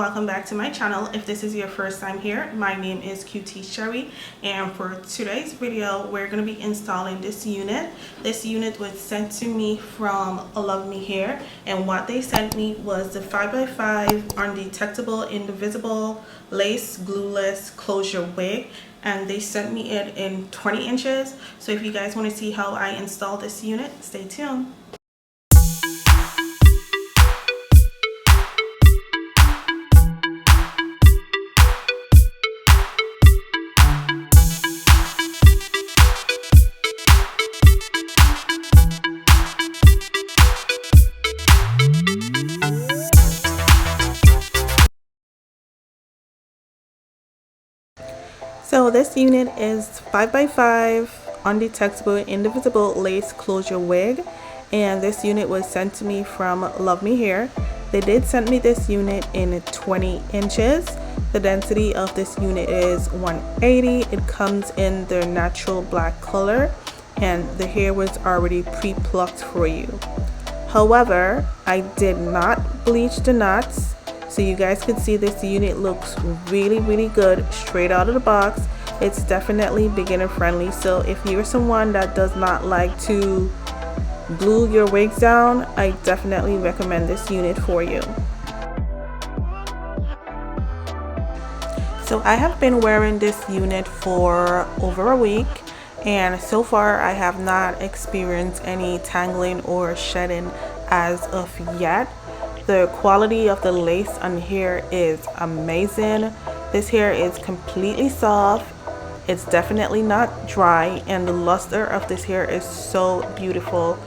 welcome back to my channel. If this is your first time here, my name is QT Sherry, and for today's video we're going to be installing this unit. This unit was sent to me from LUVME Hair, and what they sent me was the 5x5 undetectable indivisible lace glueless closure wig, and they sent me it in 20 inches. So if you guys want to see how I install this unit, stay tuned. So this unit is 5x5 undetectable indivisible lace closure wig, and this unit was sent to me from LUVME Hair. They did send me this unit in 20 inches. The density of this unit is 180. It comes in the natural black color, and the hair was already pre-plucked for you. However, I did not bleach the knots. So you guys can see this unit looks really good straight out of the box. It's definitely beginner friendly. So if you're someone that does not like to glue your wigs down, I definitely recommend this unit for you. So I have been wearing this unit for over a week, and so far I have not experienced any tangling or shedding as of yet. The quality of the lace on here is amazing. This hair is completely soft. It's definitely not dry, and the luster of this hair is so beautiful.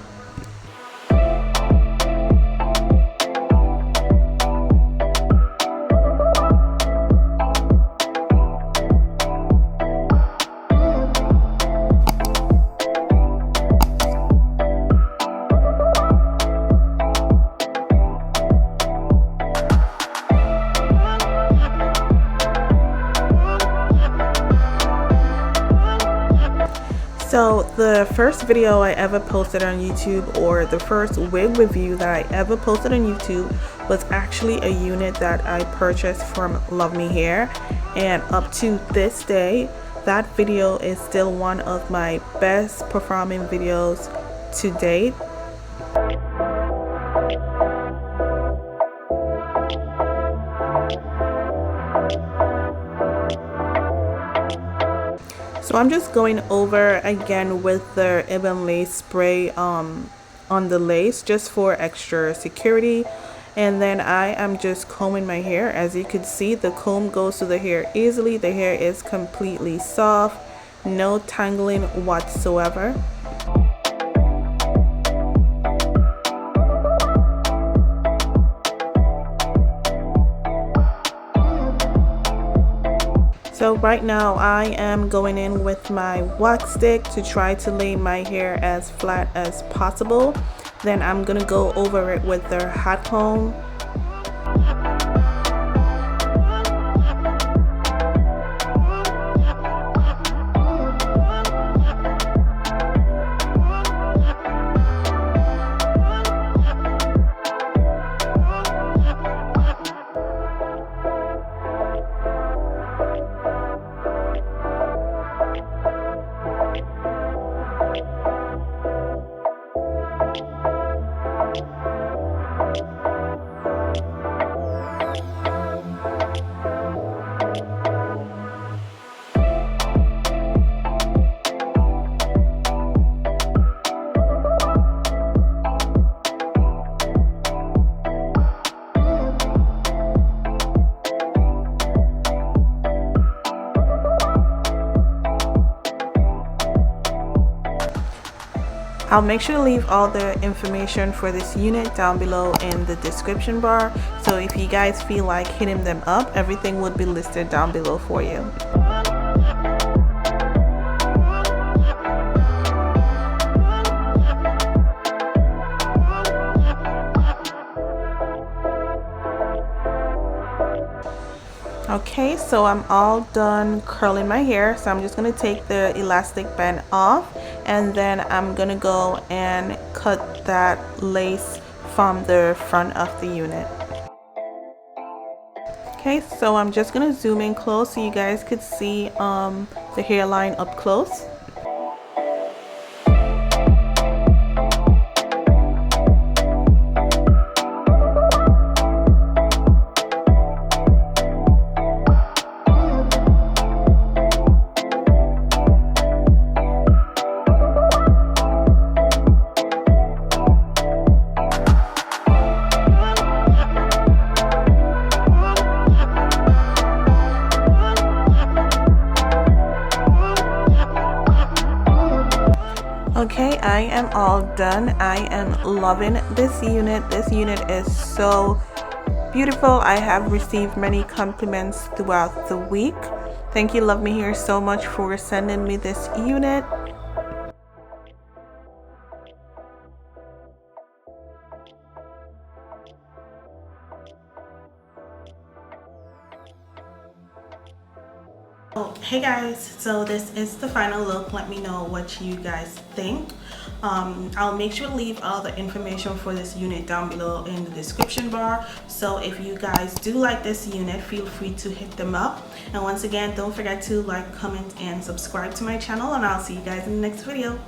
So the first video I ever posted on YouTube, or the first wig review that I ever posted on YouTube, was actually a unit that I purchased from LUVME Hair, and up to this day that video is still one of my best performing videos to date. So I'm just going over again with the Ebon lace spray on the lace just for extra security, and then I am just combing my hair. As you can see, the comb goes through the hair easily. The hair is completely soft, no tangling whatsoever. So right now I am going in with my wax stick to try to lay my hair as flat as possible. Then I'm gonna go over it with the hot comb. I'll make sure to leave all the information for this unit down below in the description bar. So if you guys feel like hitting them up, everything would be listed down below for you. Okay, so I'm all done curling my hair, so I'm just going to take the elastic band off, and then I'm going to go and cut that lace from the front of the unit. Okay, so I'm just gonna zoom in close so you guys could see the hairline up close. Okay, I am all done. I am loving this unit. This unit is so beautiful. I have received many compliments throughout the week. Thank you, Love Me Here, so much for sending me this unit. Oh, hey guys, so this is the final look. Let me know what you guys think. I'll make sure to leave all the information for this unit down below in the description bar. So if you guys do like this unit, feel free to hit them up. And once again, don't forget to like, comment, and subscribe to my channel, and I'll see you guys in the next video.